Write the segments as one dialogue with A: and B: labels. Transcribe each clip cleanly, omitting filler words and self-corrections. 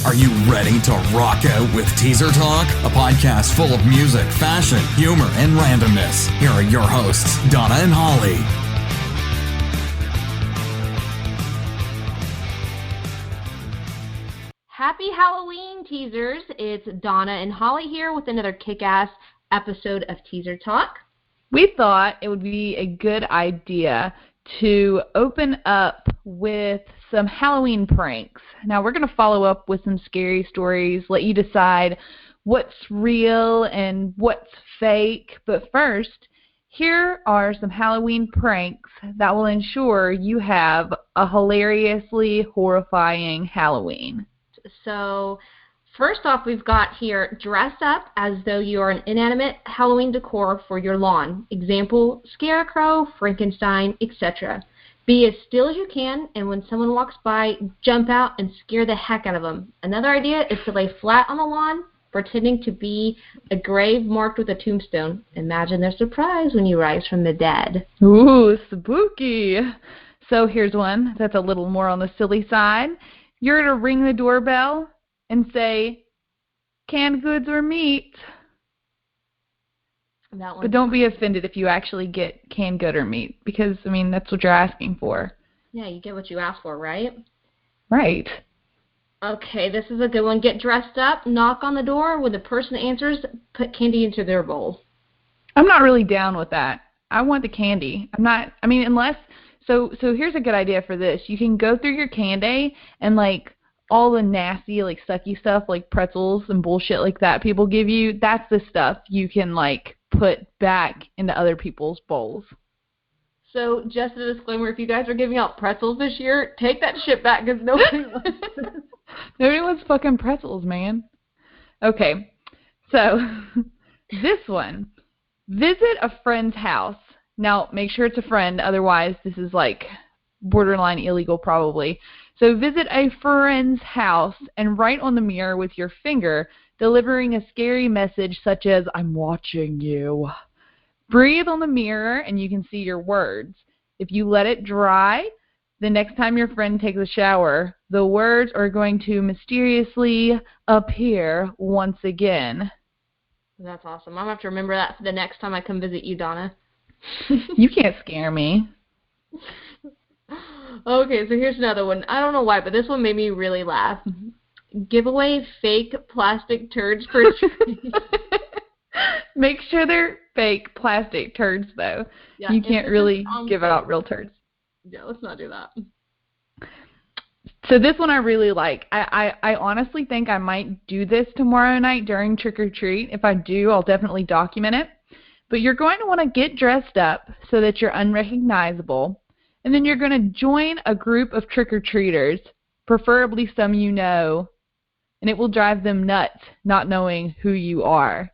A: Are you ready to rock out with Teaser Talk? A podcast full of music, fashion, humor, and randomness. Here are your hosts, Donna and Holly.
B: Happy Halloween, teasers. It's Donna and Holly here with another kick-ass episode of Teaser Talk.
C: We thought it would be a good idea to open up with some Halloween pranks. Now, we're going to follow up with some scary stories, let you decide what's real and what's fake. But first, here are some Halloween pranks that will ensure you have a hilariously horrifying Halloween.
B: So, first off, we've got here, dress up as though you are an inanimate Halloween decor for your lawn. Example, scarecrow, Frankenstein, etc. Be as still as you can, and when someone walks by, jump out and scare the heck out of them. Another idea is to lay flat on the lawn, pretending to be a grave marked with a tombstone. Imagine their surprise when you rise from the dead.
C: Ooh, spooky. So here's one that's a little more on the silly side. You're to ring the doorbell and say, canned goods or meat. But don't be offended if you actually get canned good or meat, because, I mean, that's what you're asking for.
B: Yeah, you get what you ask for, right?
C: Right.
B: Okay, this is a good one. Get dressed up, knock on the door. When the person answers, put candy into their bowl.
C: I'm not really down with that. I want the candy. So here's a good idea for this. You can go through your candy and, like, all the nasty, like, sucky stuff, like pretzels and bullshit like that people give you, that's the stuff you can, like, put back into other people's bowls.
B: So, just a disclaimer, if you guys are giving out pretzels this year, take that shit back, because nobody wants them.
C: Nobody wants fucking pretzels, man. Okay, so, this one. Visit a friend's house. Now, make sure it's a friend, otherwise this is, like, borderline illegal probably. So visit a friend's house and write on the mirror with your finger, delivering a scary message such as, I'm watching you. Breathe on the mirror and you can see your words. If you let it dry, the next time your friend takes a shower, the words are going to mysteriously appear once again.
B: That's awesome. I'm going to have to remember that for the next time I come visit you, Donna.
C: You can't scare me.
B: Okay, so here's another one. I don't know why, but this one made me really laugh. Give away fake plastic turds for trees.
C: Make sure they're fake plastic turds, though.
B: Yeah,
C: you can't really give out real turds.
B: Yeah, let's not do that.
C: So this one I really like. I honestly think I might do this tomorrow night during Trick or Treat. If I do, I'll definitely document it. But you're going to want to get dressed up so that you're unrecognizable. And then you're going to join a group of trick-or-treaters, preferably some you know, and it will drive them nuts not knowing who you are.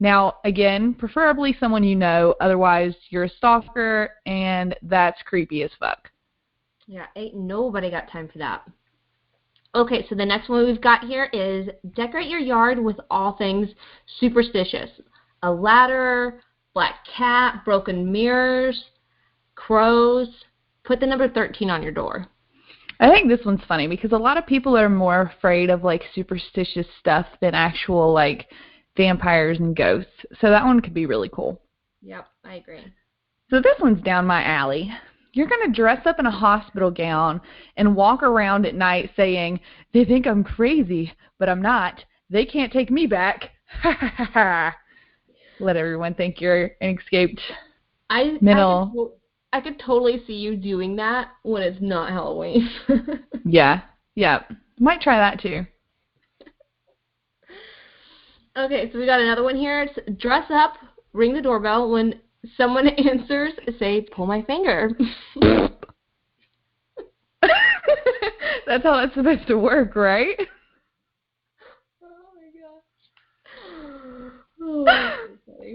C: Now, again, preferably someone you know, otherwise you're a stalker, and that's creepy as fuck.
B: Yeah, ain't nobody got time for that. Okay, so the next one we've got here is decorate your yard with all things superstitious. A ladder, black cat, broken mirrors, crows. Put the number 13 on your door.
C: I think this one's funny because a lot of people are more afraid of, like, superstitious stuff than actual, like, vampires and ghosts. So that one could be really cool.
B: Yep, I agree.
C: So this one's down my alley. You're going to dress up in a hospital gown and walk around at night saying, they think I'm crazy, but I'm not. They can't take me back. Ha ha ha ha. Let everyone think you're an escaped mental...
B: I could totally see you doing that when it's not Halloween.
C: Yeah. Might try that too.
B: Okay, so we got another one here. It's dress up, ring the doorbell. When someone answers, say, pull my finger.
C: That's how that's supposed to work, right?
B: Oh my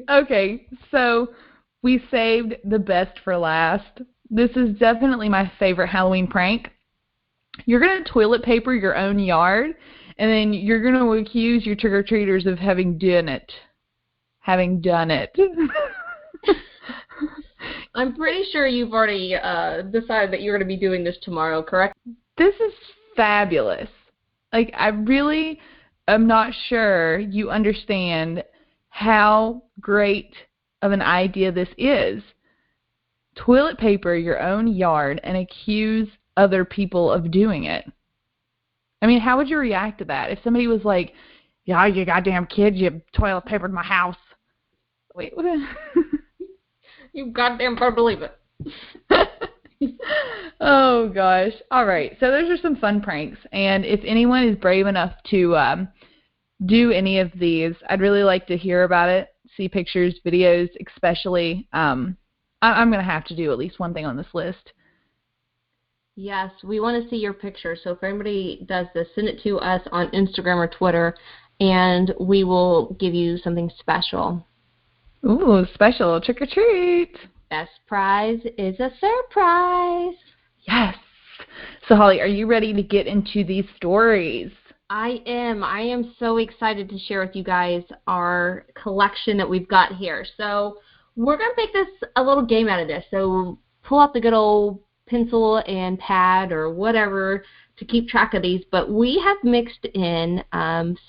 B: gosh.
C: Okay, so we saved the best for last. This is definitely my favorite Halloween prank. You're going to toilet paper your own yard, and then you're going to accuse your trick-or-treaters of having done it.
B: I'm pretty sure you've already decided that you're going to be doing this tomorrow, correct?
C: This is fabulous. Like, I really am not sure you understand how great of an idea this is. Toilet paper your own yard and accuse other people of doing it. I mean, how would you react to that? If somebody was like, yeah, you goddamn kid, you toilet papered my house. Wait, what?
B: You goddamn better believe it.
C: Oh, gosh. All right. So those are some fun pranks. And if anyone is brave enough to do any of these, I'd really like to hear about it, see pictures, videos, especially. I'm going to have to do at least one thing on this list.
B: Yes, we want to see your picture. So if anybody does this, send it to us on Instagram or Twitter, and we will give you something special.
C: Ooh, special trick or treat.
B: Best prize is a surprise.
C: Yes. So, Holly, are you ready to get into these stories?
B: I am. I am so excited to share with you guys our collection that we've got here. So we're going to make this a little game out of this. So pull out the good old pencil and pad or whatever to keep track of these. But we have mixed in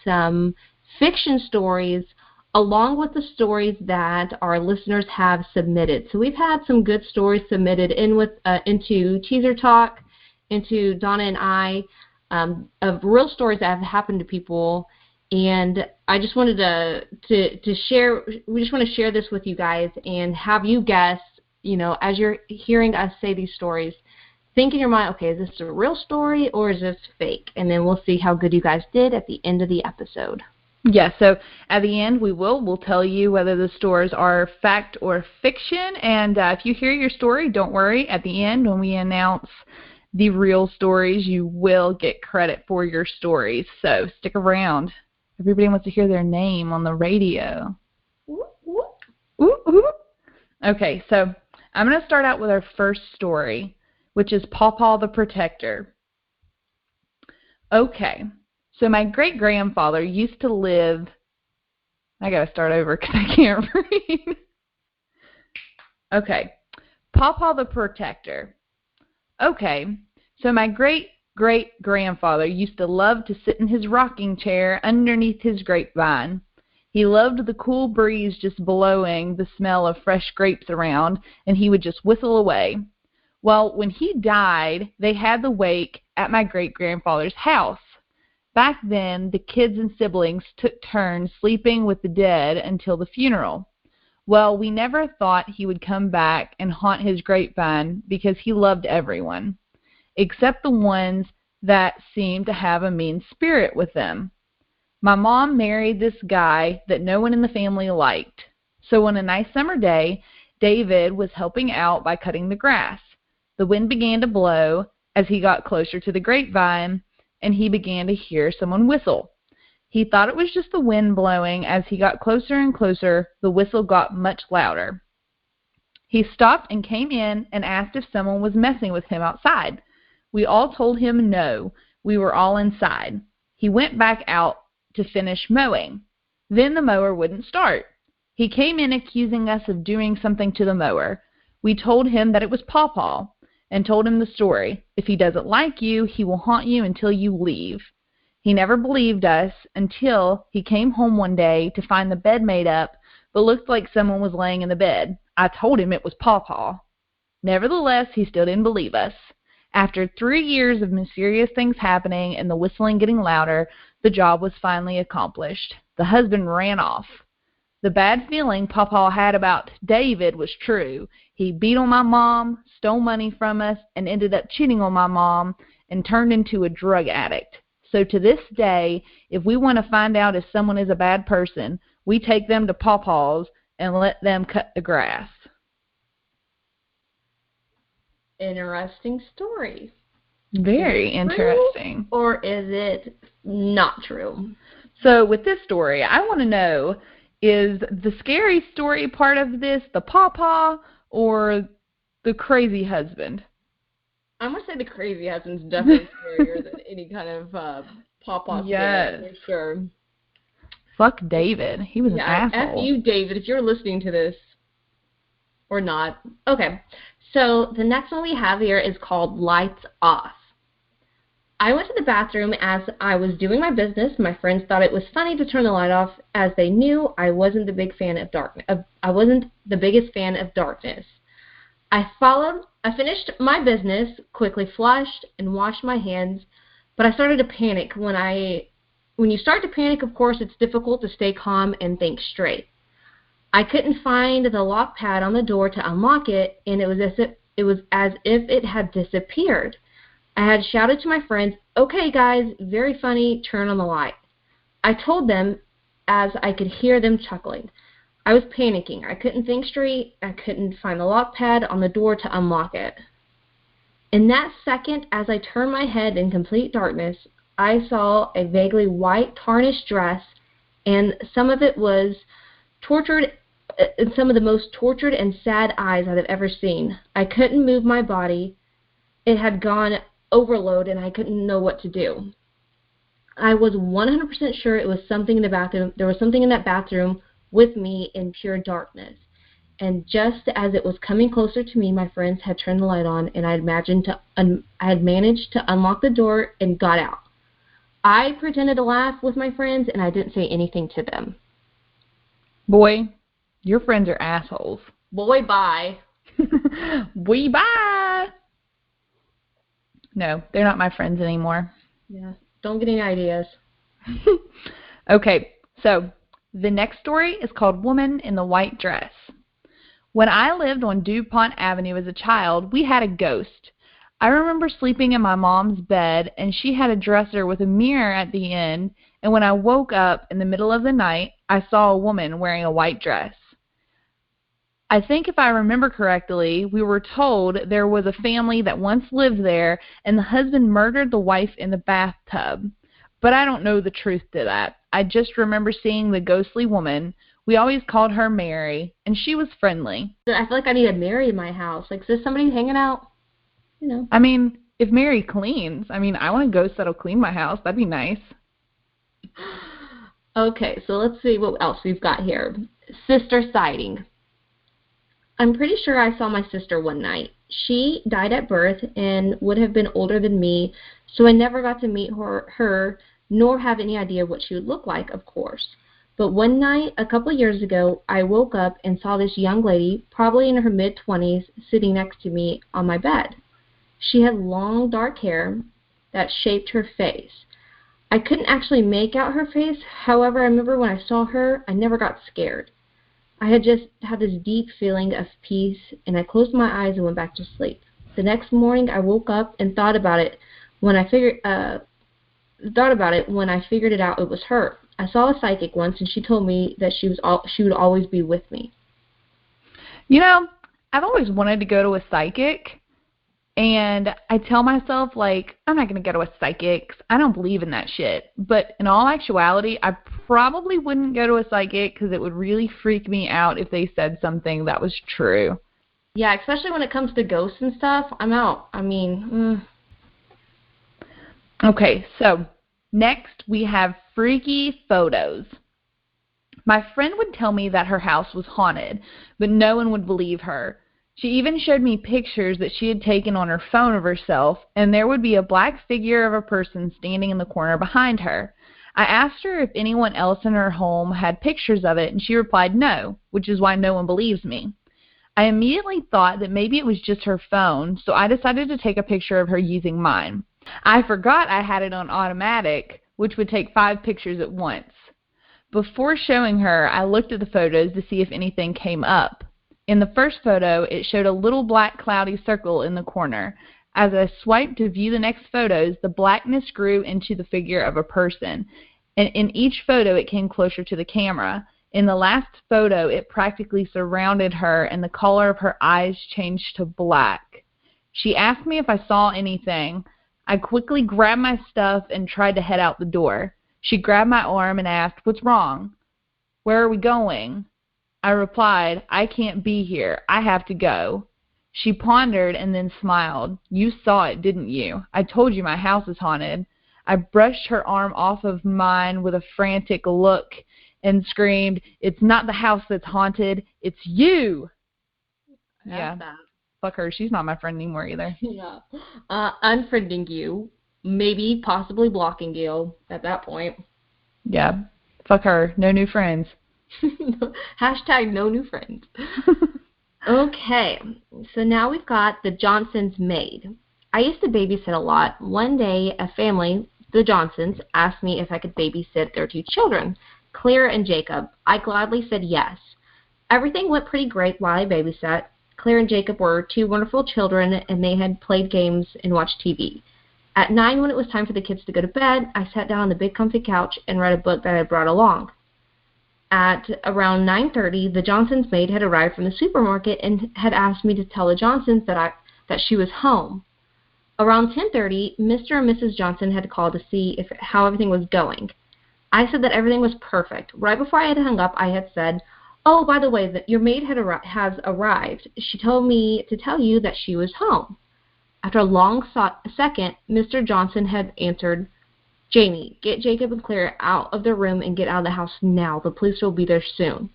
B: some fiction stories along with the stories that our listeners have submitted. So we've had some good stories submitted into Teaser Talk, into Donna and I, of real stories that have happened to people. And I just wanted to share, we just want to share this with you guys and have you guess, you know, as you're hearing us say these stories, think in your mind, okay, is this a real story or is this fake? And then we'll see how good you guys did at the end of the episode.
C: Yeah, so at the end we'll tell you whether the stories are fact or fiction. And if you hear your story, don't worry. At the end, when we announce the real stories, you will get credit for your stories. So stick around. Everybody wants to hear their name on the radio. Ooh, ooh. Okay, so I'm going to start out with our first story, which is Paw Paw the Protector. Okay. So my great-grandfather used to live, I got to start over because I can't read. Okay. Paw Paw the Protector. Okay. So my great-great-grandfather used to love to sit in his rocking chair underneath his grapevine. He loved the cool breeze just blowing the smell of fresh grapes around, and he would just whistle away. Well, when he died, they had the wake at my great-grandfather's house. Back then, the kids and siblings took turns sleeping with the dead until the funeral. Well, we never thought he would come back and haunt his grapevine because he loved everyone, except the ones that seemed to have a mean spirit with them. My mom married this guy that no one in the family liked. So on a nice summer day, David was helping out by cutting the grass. The wind began to blow as he got closer to the grapevine, and he began to hear someone whistle. He thought it was just the wind blowing. As he got closer and closer, the whistle got much louder. He stopped and came in and asked if someone was messing with him outside. We all told him no. We were all inside. He went back out to finish mowing. Then the mower wouldn't start. He came in accusing us of doing something to the mower. We told him that it was Paw Paw and told him the story. If he doesn't like you, he will haunt you until you leave. He never believed us until he came home one day to find the bed made up, but looked like someone was laying in the bed. I told him it was Paw Paw. Nevertheless, he still didn't believe us. After 3 years of mysterious things happening and the whistling getting louder, the job was finally accomplished. The husband ran off. The bad feeling Paw Paw had about David was true. He beat on my mom, stole money from us, and ended up cheating on my mom and turned into a drug addict. So to this day, if we want to find out if someone is a bad person, we take them to Paw Paw's and let them cut the grass.
B: Interesting story.
C: Very interesting.
B: True, or is it not true?
C: So with this story, I want to know, is the scary story part of this the Paw Paw or the crazy husband?
B: I'm going to say the crazy husband's definitely scarier than any kind of Paw Paw story, for sure.
C: Fuck David. He was an asshole.
B: F you, David, if you're listening to this. Or not. Okay. So the next one we have here is called Lights Off. I went to the bathroom as I was doing my business. My friends thought it was funny to turn the light off, as they knew I wasn't the big fan of darkness. I wasn't the biggest fan of darkness. I finished my business, quickly flushed and washed my hands, but I started to panic. When you start to panic, of course, it's difficult to stay calm and think straight. I couldn't find the lock pad on the door to unlock it, and it was as if it had disappeared. I had shouted to my friends, "Okay, guys, very funny, turn on the light." I told them as I could hear them chuckling. I was panicking. I couldn't think straight. I couldn't find the lock pad on the door to unlock it. In that second, as I turned my head in complete darkness, I saw a vaguely white tarnished dress, and some of it was tortured, and some of the most tortured and sad eyes I've ever seen. I couldn't move my body. It had gone overload, and I couldn't know what to do. I was 100% sure it was something in the bathroom. There was something in that bathroom with me in pure darkness. And just as it was coming closer to me, my friends had turned the light on, and I had managed to unlock the door and got out. I pretended to laugh with my friends, and I didn't say anything to them.
C: Boy, your friends are assholes.
B: Boy, bye.
C: Boy, bye. No, they're not my friends anymore.
B: Yeah, don't get any ideas.
C: Okay, so the next story is called Woman in the White Dress. When I lived on DuPont Avenue as a child, we had a ghost. I remember sleeping in my mom's bed, and she had a dresser with a mirror at the end, and when I woke up in the middle of the night, I saw a woman wearing a white dress. I think if I remember correctly, we were told there was a family that once lived there, and the husband murdered the wife in the bathtub. But I don't know the truth to that. I just remember seeing the ghostly woman. We always called her Mary, and she was friendly.
B: I feel like I need a Mary in my house. Like, is there somebody hanging out? You know.
C: I mean, if Mary cleans, I want a ghost that'll clean my house. That'd be nice.
B: Okay, so let's see what else we've got here. Sister sighting. I'm pretty sure I saw my sister one night. She died at birth and would have been older than me, so I never got to meet her nor have any idea what she would look like, of course. But one night, a couple years ago, I woke up and saw this young lady, probably in her mid-20s, sitting next to me on my bed. She had long, dark hair that shaped her face. I couldn't actually make out her face. However, I remember when I saw her, I never got scared. I had just had this deep feeling of peace, and I closed my eyes and went back to sleep. The next morning, I woke up and thought about it when I figured it out it was her. I saw a psychic once, and she told me that she would always be with me.
C: You know, I've always wanted to go to a psychic, and I tell myself, like, I'm not going to go to a psychic. I don't believe in that shit. But in all actuality, I probably wouldn't go to a psychic because it would really freak me out if they said something that was true.
B: Yeah, especially when it comes to ghosts and stuff. I'm out.
C: Okay, so next we have freaky photos. My friend would tell me that her house was haunted, but no one would believe her. She even showed me pictures that she had taken on her phone of herself, and there would be a black figure of a person standing in the corner behind her. I asked her if anyone else in her home had pictures of it, and she replied no, which is why no one believes me. I immediately thought that maybe it was just her phone, so I decided to take a picture of her using mine. I forgot I had it on automatic, which would take 5 pictures at once. Before showing her, I looked at the photos to see if anything came up. In the first photo, it showed a little black cloudy circle in the corner. As I swiped to view the next photos, the blackness grew into the figure of a person, and in each photo it came closer to the camera. In the last photo, it practically surrounded her, and the color of her eyes changed to black. She asked me if I saw anything. I quickly grabbed my stuff and tried to head out the door. She grabbed my arm and asked, "What's wrong? Where are we going?" I replied, "I can't be here. I have to go." She pondered and then smiled. "You saw it, didn't you? I told you my house is haunted." I brushed her arm off of mine with a frantic look and screamed, "It's not the house that's haunted, it's you." Yeah, fuck her. She's not my friend anymore either.
B: Yeah. Unfriending you. Maybe, possibly blocking Gail at that point.
C: Yeah. Fuck her. No new friends.
B: Hashtag no new friends. Okay, so now we've got the Johnsons' maid. I used to babysit a lot. One day, a family, the Johnsons, asked me if I could babysit their 2 children, Claire and Jacob. I gladly said yes. Everything went pretty great while I babysat. Claire and Jacob were 2 wonderful children, and they had played games and watched TV. At 9, when it was time for the kids to go to bed, I sat down on the big comfy couch and read a book that I brought along. At around 9:30, the Johnsons' maid had arrived from the supermarket and had asked me to tell the Johnsons that she was home. Around 10:30, Mr. and Mrs. Johnson had called to see how everything was going. I said that everything was perfect. Right before I had hung up, I had said, "Oh, by the way, that your maid has arrived. She told me to tell you that she was home." After a long second, Mr. Johnson had answered, "Jamie, get Jacob and Claire out of their room and get out of the house now. The police will be there soon."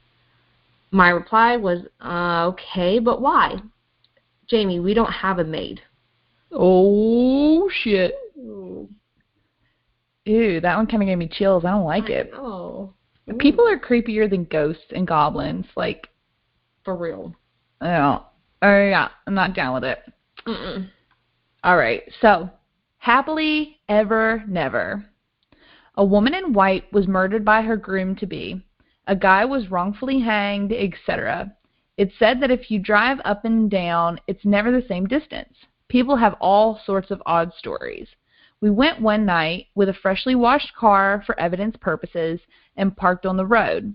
B: My reply was, "Okay, but why?" "Jamie, we don't have a maid."
C: Oh, shit. Ew, that one kind of gave me chills. I don't like it.
B: Oh.
C: People are creepier than ghosts and goblins. Like,
B: for real.
C: Oh, yeah, I'm not down with it.
B: Mm-mm.
C: All right, so happily ever never. A woman in white was murdered by her groom-to-be. A guy was wrongfully hanged, etc. It's said that if you drive up and down, it's never the same distance. People have all sorts of odd stories. We went one night with a freshly washed car for evidence purposes and parked on the road.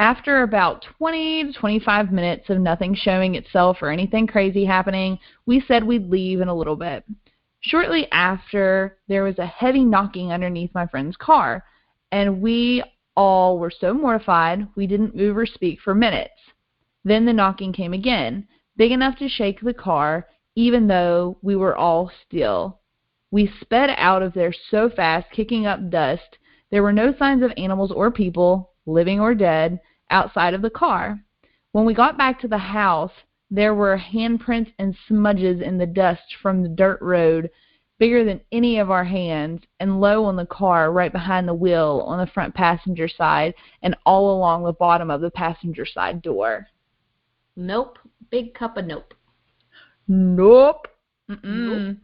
C: After about 20 to 25 minutes of nothing showing itself or anything crazy happening, we said we'd leave in a little bit. Shortly after, there was a heavy knocking underneath my friend's car, and we all were so mortified we didn't move or speak for minutes. Then the knocking came again, big enough to shake the car, even though we were all still. We sped out of there so fast, kicking up dust. There were no signs of animals or people, living or dead, outside of the car. When we got back to the house, there were handprints and smudges in the dust from the dirt road, bigger than any of our hands, and low on the car right behind the wheel on the front passenger side and all along the bottom of the passenger side door.
B: Nope. Big cup of nope.
C: Nope.
B: Nope.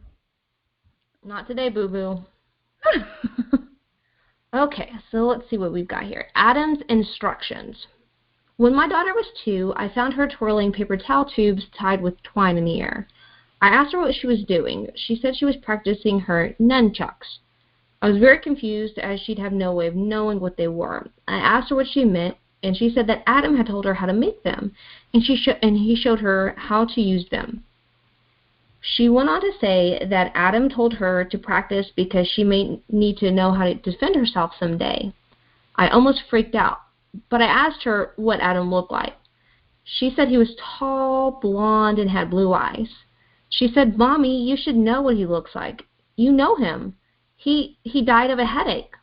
B: Not today, boo-boo. Okay, so let's see what we've got here. Adam's instructions. When my daughter was 2, I found her twirling paper towel tubes tied with twine in the air. I asked her what she was doing. She said she was practicing her nunchucks. I was very confused as she'd have no way of knowing what they were. I asked her what she meant, and she said that Adam had told her how to make them, and he showed her how to use them. She went on to say that Adam told her to practice because she may need to know how to defend herself someday. I almost freaked out, but I asked her what Adam looked like. She said he was tall, blonde, and had blue eyes. She said, "Mommy, you should know what he looks like. You know him. He died of a headache."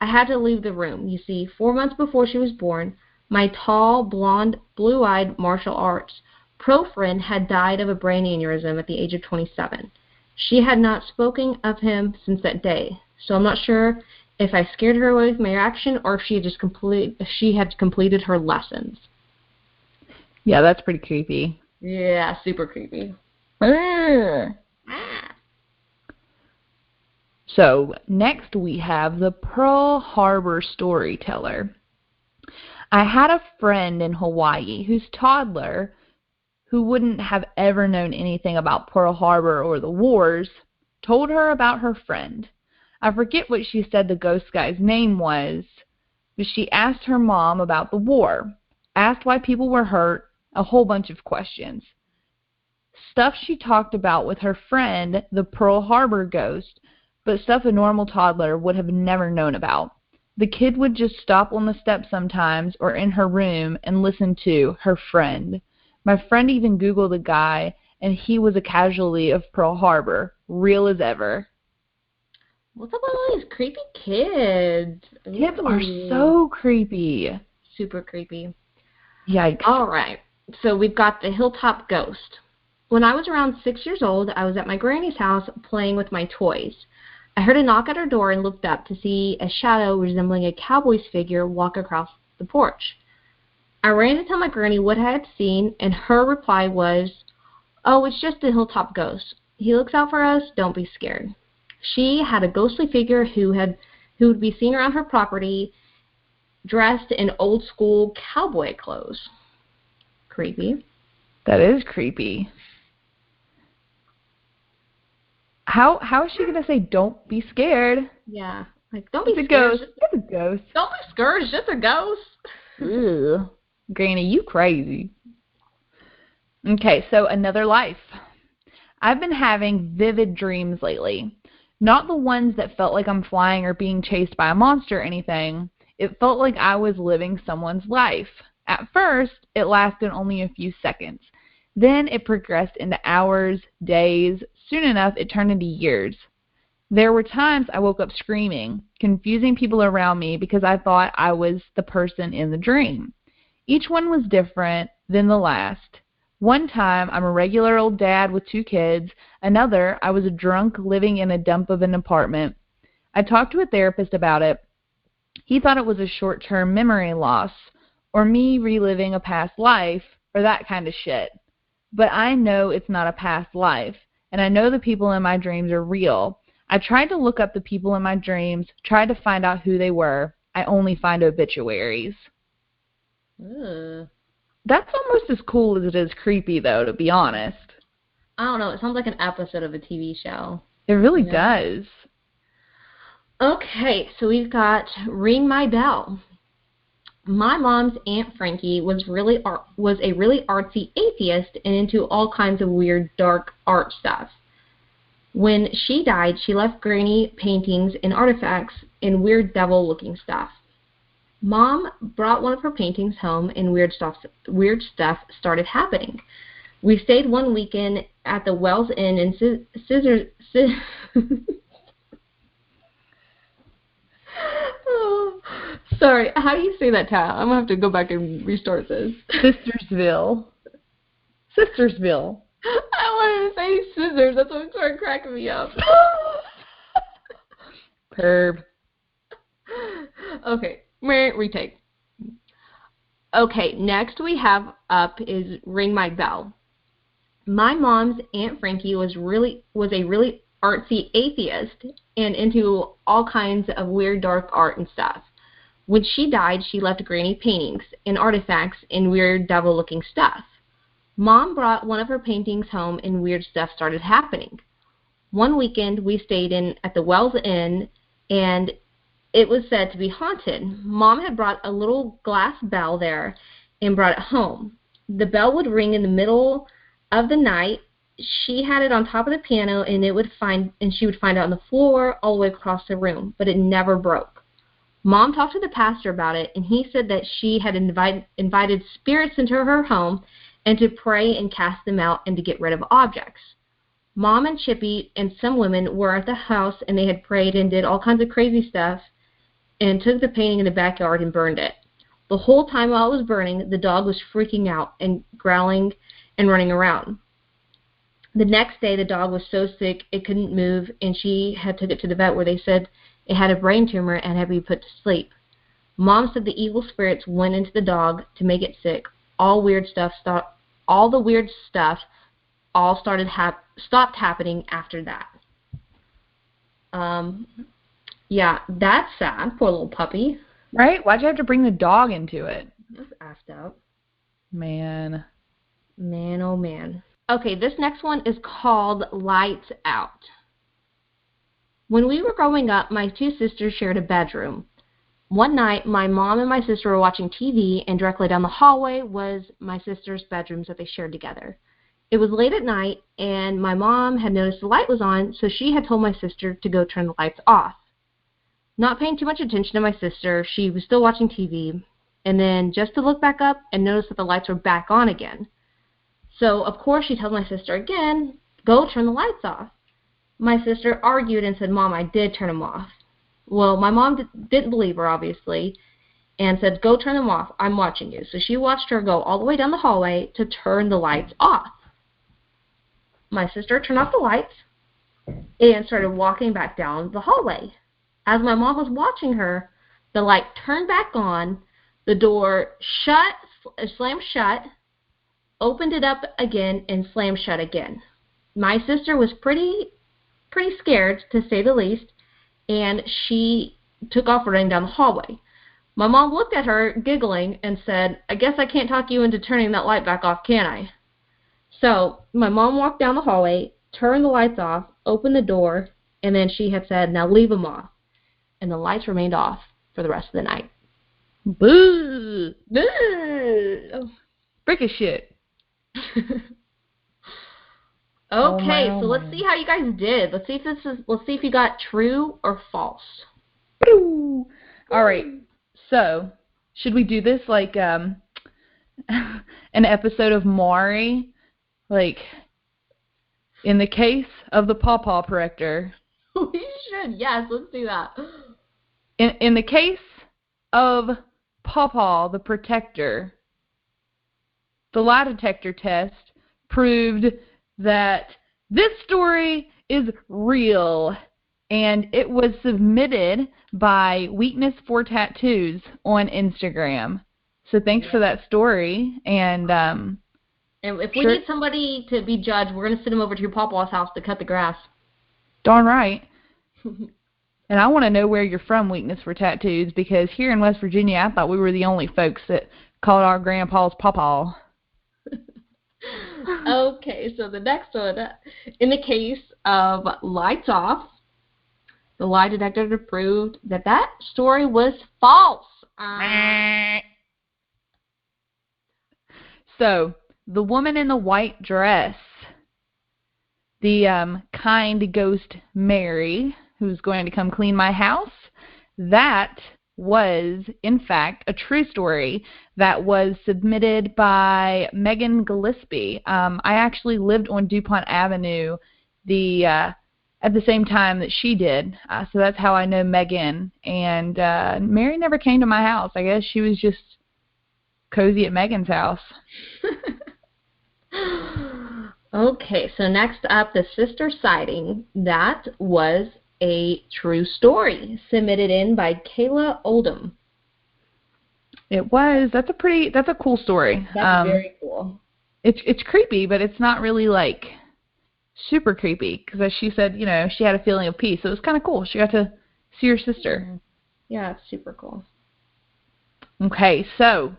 B: I had to leave the room. You see, 4 months before she was born, my tall, blonde, blue-eyed martial arts pro friend had died of a brain aneurysm at the age of 27. She had not spoken of him since that day, so I'm not sure if I scared her away with my reaction or if she had completed her lessons.
C: Yeah, that's pretty creepy.
B: Yeah, super creepy.
C: So, next we have the Pearl Harbor storyteller. I had a friend in Hawaii whose toddler, who wouldn't have ever known anything about Pearl Harbor or the wars, told her about her friend. I forget what she said the ghost guy's name was, but she asked her mom about the war, asked why people were hurt, a whole bunch of questions. Stuff she talked about with her friend, the Pearl Harbor ghost, but stuff a normal toddler would have never known about. The kid would just stop on the steps sometimes or in her room and listen to her friend. My friend even Googled the guy, and he was a casualty of Pearl Harbor, real as ever.
B: What's up with all these creepy kids?
C: Kids are so creepy.
B: Super creepy.
C: Yikes.
B: All right. So we've got the Hilltop Ghost. When I was around 6 years old, I was at my granny's house playing with my toys. I heard a knock at her door and looked up to see a shadow resembling a cowboy's figure walk across the porch. I ran to tell my granny what I had seen, and her reply was, "Oh, it's just a hilltop ghost. He looks out for us. Don't be scared." She had a ghostly figure who would be seen around her property dressed in old-school cowboy clothes. Creepy.
C: That is creepy. How is she going to say, don't be scared?
B: Yeah. Like, don't be
C: It's a
B: scared.
C: ghost. It's a ghost.
B: Don't be scared. It's just a ghost.
C: Ugh. Granny, you crazy. Okay, so another life. I've been having vivid dreams lately. Not the ones that felt like I'm flying or being chased by a monster or anything. It felt like I was living someone's life. At first, it lasted only a few seconds. Then it progressed into hours, days. Soon enough, it turned into years. There were times I woke up screaming, confusing people around me because I thought I was the person in the dream. Each one was different than the last. One time, I'm a regular old dad with 2 kids. Another, I was a drunk living in a dump of an apartment. I talked to a therapist about it. He thought it was a short-term memory loss, or me reliving a past life, or that kind of shit. But I know it's not a past life, and I know the people in my dreams are real. I tried to look up the people in my dreams, tried to find out who they were. I only find obituaries.
B: Ugh.
C: That's almost as cool as it is creepy, though, to be honest.
B: I don't know. It sounds like an episode of a TV show.
C: It really does.
B: Okay, so we've got Ring My Bell. My mom's Aunt Frankie was a really artsy atheist and into all kinds of weird, dark art stuff. When she died, she left Granny paintings and artifacts and weird devil-looking stuff. Mom brought one of her paintings home, and weird stuff started happening. We stayed one weekend at the Wells Inn in Oh, sorry, how do you say that, Tal? I'm going to have to go back and restart this.
C: Sistersville.
B: I wanted to say scissors. That's what started cracking me up.
C: Perb.
B: Okay, retake. Okay, next we have up is Ring My Bell. My mom's Aunt Frankie was a really artsy atheist and into all kinds of weird dark art and stuff. When she died, she left Granny paintings and artifacts and weird devil-looking stuff. Mom brought one of her paintings home, and weird stuff started happening. One weekend, we stayed at the Wells Inn, and it was said to be haunted. Mom had brought a little glass bell there and brought it home. The bell would ring in the middle of the night. She had it on top of the piano, and she would find it on the floor all the way across the room, but it never broke. Mom talked to the pastor about it, and he said that she had invited spirits into her home and to pray and cast them out and to get rid of objects. Mom and Chippy and some women were at the house, and they had prayed and did all kinds of crazy stuff and took the painting in the backyard and burned it. The whole time while it was burning, the dog was freaking out and growling and running around. The next day, the dog was so sick it couldn't move, and she had took it to the vet where they said it had a brain tumor and had to be put to sleep. Mom said the evil spirits went into the dog to make it sick. All the weird stuff stopped happening after that. Yeah, that's sad. Poor little puppy.
C: Right? Why'd you have to bring the dog into it?
B: That's assed out.
C: Man,
B: oh man. Okay, this next one is called Lights Out. When we were growing up, my 2 sisters shared a bedroom. One night, my mom and my sister were watching TV, and directly down the hallway was my sister's bedrooms that they shared together. It was late at night, and my mom had noticed the light was on, so she had told my sister to go turn the lights off. Not paying too much attention to my sister, she was still watching TV, and then just to look back up and notice that the lights were back on again. So, of course, she told my sister again, go turn the lights off. My sister argued and said, Mom, I did turn them off. Well, my mom didn't believe her, obviously, and said, go turn them off. I'm watching you. So she watched her go all the way down the hallway to turn the lights off. my sister turned off the lights and started walking back down the hallway. As my mom was watching her, the light turned back on, the door slammed shut, opened it up again, and slammed shut again. My sister was pretty scared, to say the least, and she took off running down the hallway. My mom looked at her, giggling, and said, "I guess I can't talk you into turning that light back off, can I?" So my mom walked down the hallway, turned the lights off, opened the door, and then she had said, "Now leave them off." And the lights remained off for the rest of the night.
C: Boo!
B: Boo!
C: Brick of shit.
B: Okay, so let's see how you guys did. Let's see if you got true or false.
C: All right. So, should we do this like an episode of Maury? Like, in the case of the Pawpaw Protector.
B: We should. Yes, let's do that.
C: In the case of Pawpaw the Protector, the lie detector test proved that this story is real, and it was submitted by Weakness for Tattoos on Instagram. So thanks for that story, and
B: if we need somebody to be judged, we're going to send them over to your Pawpaw's house to cut the grass.
C: Darn right. And I want to know where you're from, Weakness for Tattoos, because here in West Virginia, I thought we were the only folks that called our grandpas Pawpaw.
B: Okay, so the next one, in the case of Lights Off, the lie detector proved that story was false.
C: So, the woman in the white dress, the kind ghost Mary, who's going to come clean my house, that was, in fact, a true story that was submitted by Megan Gillespie. I actually lived on DuPont Avenue at the same time that she did, so that's how I know Megan. And Mary never came to my house. I guess she was just cozy at Megan's house.
B: Okay, so next up, the sister sighting. That was a true story submitted in by Kayla Oldham.
C: It was. That's a cool story.
B: That's very cool.
C: It's creepy, but it's not really like super creepy, because as she said, she had a feeling of peace. So it was kind of cool. She got to see her sister.
B: Yeah, it's super cool.
C: Okay, so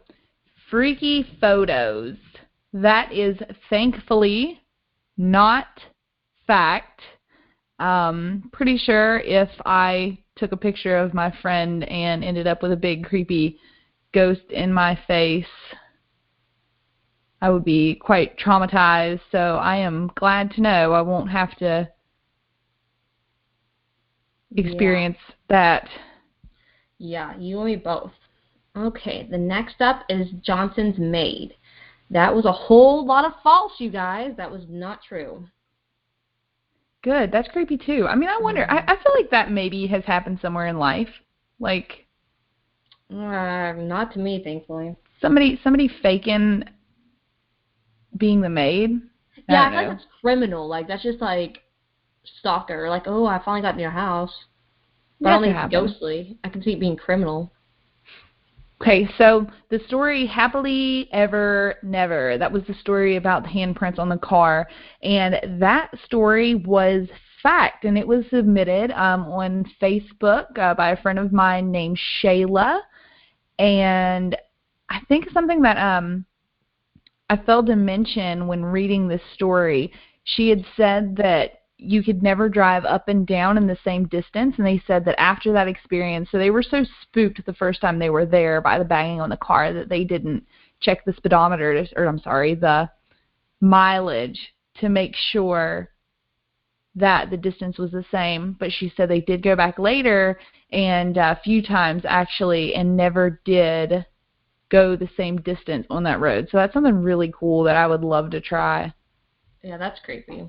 C: freaky photos. That is thankfully not fact. Pretty sure if I took a picture of my friend and ended up with a big creepy ghost in my face, I would be quite traumatized. So I am glad to know I won't have to experience that.
B: Yeah, you and me both. Okay, the next up is Johnson's maid. That was a whole lot of false, you guys. That was not true.
C: Good. That's creepy, too. I mean, I wonder, I feel like that maybe has happened somewhere in life. Like,
B: not to me, thankfully.
C: Somebody faking being the maid?
B: Yeah, I feel like that's criminal. Like, that's just, like, stalker. Like, oh, I finally got in your house. But I don't think it's ghostly. I can see it being criminal.
C: Okay, so the story Happily Ever Never, that was the story about the handprints on the car, and that story was fact, and it was submitted on Facebook by a friend of mine named Shayla, and I think something that I failed to mention when reading this story, she had said that you could never drive up and down in the same distance, and they said that after that experience, so they were so spooked the first time they were there by the banging on the car that they didn't check the speedometer, the mileage to make sure that the distance was the same. But she said they did go back later and a few times actually and never did go the same distance on that road. So that's something really cool that I would love to try.
B: Yeah, that's creepy.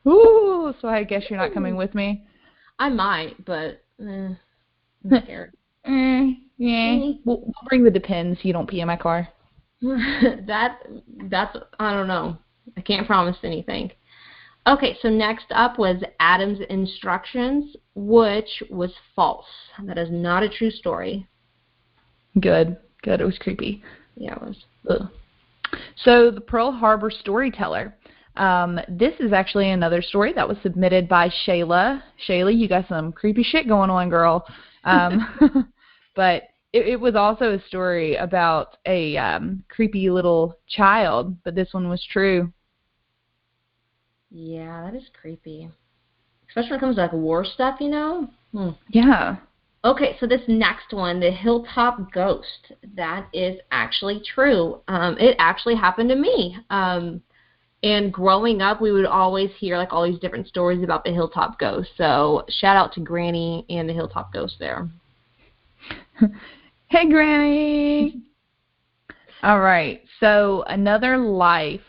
C: Ooh, so I guess you're not coming with me?
B: I might, but I'm scared.
C: Yeah. We'll bring the Depends so you don't pee in my car.
B: That's, I don't know. I can't promise anything. Okay, so next up was Adam's instructions, which was false. That is not a true story.
C: Good. It was creepy.
B: Yeah, it was.
C: Ugh. So the Pearl Harbor Storyteller. This is actually another story that was submitted by Shayla. Shayla, you got some creepy shit going on, girl. But it was also a story about a creepy little child, but this one was true.
B: Yeah, that is creepy. Especially when it comes to like war stuff, you know?
C: Yeah.
B: Okay, so this next one, the Hilltop Ghost, that is actually true. It actually happened to me. And growing up, we would always hear like all these different stories about the Hilltop Ghost. So shout out to Granny and the Hilltop Ghost there.
C: Hey, Granny! All right, so Another Life.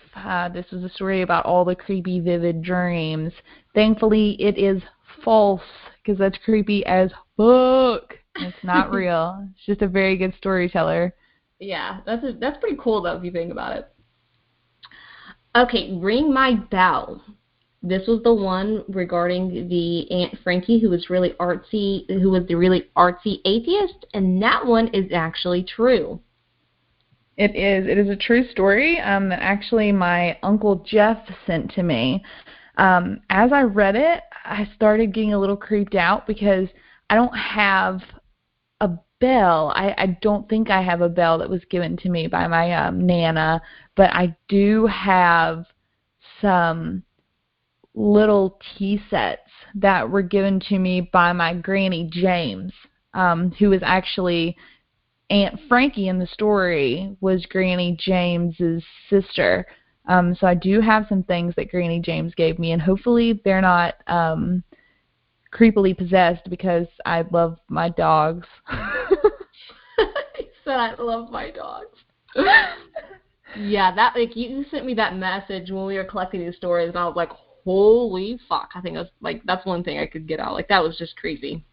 C: This is a story about all the creepy, vivid dreams. Thankfully, it is false, because that's creepy as fuck. It's not real. It's just a very good storyteller.
B: Yeah, that's pretty cool, though, if you think about it. Okay, Ring My Bell. This was the one regarding the Aunt Frankie who was really artsy, who was the really artsy atheist, and that one is actually true.
C: It is. It is a true story that actually my Uncle Jeff sent to me. As I read it, I started getting a little creeped out because I don't have a bell. I don't think I have a bell that was given to me by my Nana, but I do have some little tea sets that were given to me by my Granny James, who was actually Aunt Frankie in the story was Granny James's sister. So I do have some things that Granny James gave me, and hopefully they're not creepily possessed because I love my dogs.
B: He said I love my dogs. Yeah, that like you sent me that message when we were collecting these stories, and I was like, holy fuck. I think that's one thing I could get out. Like, that was just crazy.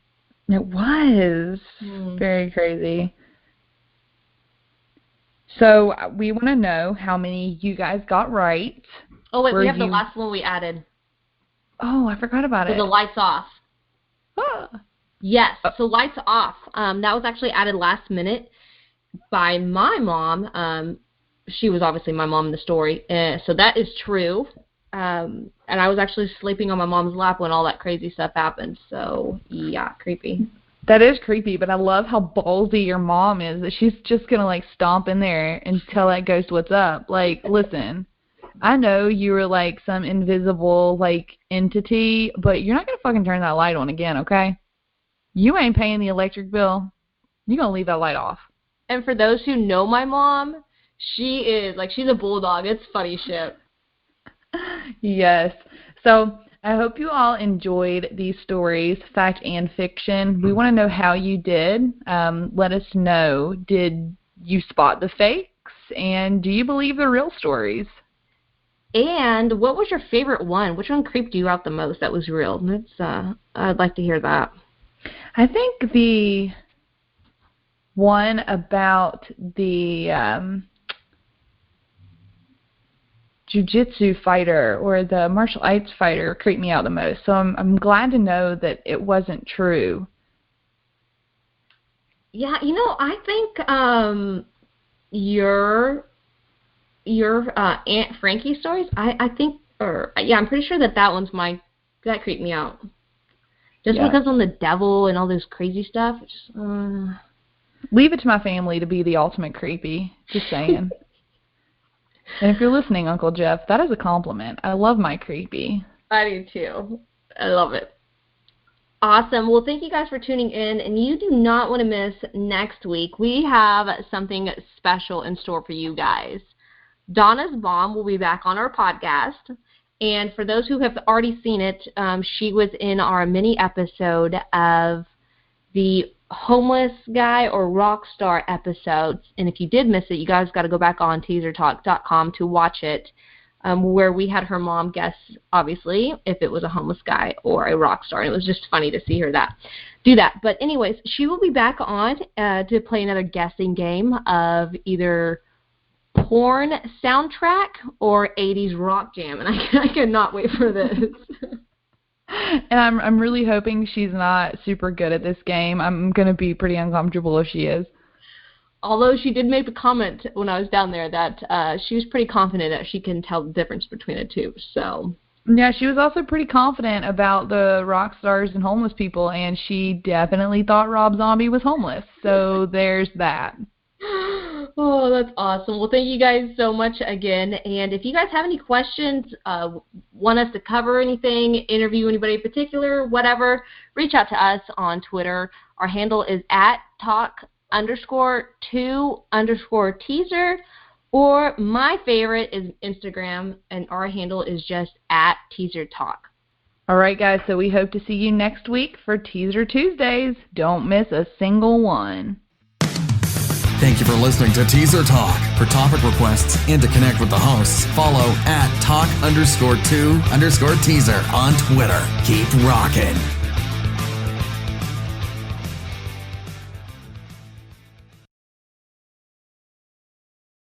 C: It was very crazy. So we want to know how many you guys got right.
B: Oh, wait, we have the last one we added.
C: Oh, I forgot about it.
B: The lights off. Yes, so lights off. That was actually added last minute by my mom. She was obviously my mom in the story. So that is true. And I was actually sleeping on my mom's lap when all that crazy stuff happened. So, yeah, creepy.
C: That is creepy, but I love how ballsy your mom is, that she's just going to, like, stomp in there and tell that ghost what's up. Like, listen, I know you were, like, some invisible, like, entity, but you're not going to fucking turn that light on again, okay? You ain't paying the electric bill. You're going to leave that light off.
B: And for those who know my mom, she is, like, she's a bulldog. It's funny shit.
C: Yes. So I hope you all enjoyed these stories, fact and fiction. We want to know how you did. Let us know. Did you spot the fakes? And do you believe the real stories?
B: And what was your favorite one? Which one creeped you out the most that was real? I'd like to hear that.
C: I think the one about the jiu-jitsu fighter or the martial arts fighter creeped me out the most. So I'm glad to know that it wasn't true.
B: Yeah, you know, I think your Aunt Frankie stories, I'm pretty sure that one's that creeped me out. Just because on the devil and all this crazy stuff.
C: Leave it to my family to be the ultimate creepy. Just saying. And if you're listening, Uncle Jeff, that is a compliment. I love my creepy.
B: I do too. I love it. Awesome. Well, thank you guys for tuning in, and you do not want to miss next week. We have something special in store for you guys. Donna's mom will be back on our podcast, and for those who have already seen it, she was in our mini episode of the homeless guy or rock star episodes, and if you did miss it, you guys got to go back on teasertalk.com to watch it, where we had her mom guess, obviously, if it was a homeless guy or a rock star, and it was just funny to see her do that. But anyways, she will be back on to play another guessing game of either porn soundtrack or 80s rock jam, and I cannot wait for this.
C: And I'm really hoping she's not super good at this game. I'm going to be pretty uncomfortable if she is.
B: Although she did make a comment when I was down there that she was pretty confident that she can tell the difference between the two. So
C: yeah, she was also pretty confident about the rock stars and homeless people, and she definitely thought Rob Zombie was homeless. So there's that.
B: Oh, that's awesome. Well, thank you guys so much again. And if you guys have any questions, want us to cover anything, interview anybody in particular, whatever, reach out to us on Twitter. Our handle is @talk_2_teaser, or my favorite is Instagram, and our handle is just @teasertalk.
C: All right, guys, so we hope to see you next week for Teaser Tuesdays. Don't miss a single one.
A: Thank you for listening to Teaser Talk. For topic requests and to connect with the hosts, follow @talk_2_teaser on Twitter. Keep rocking.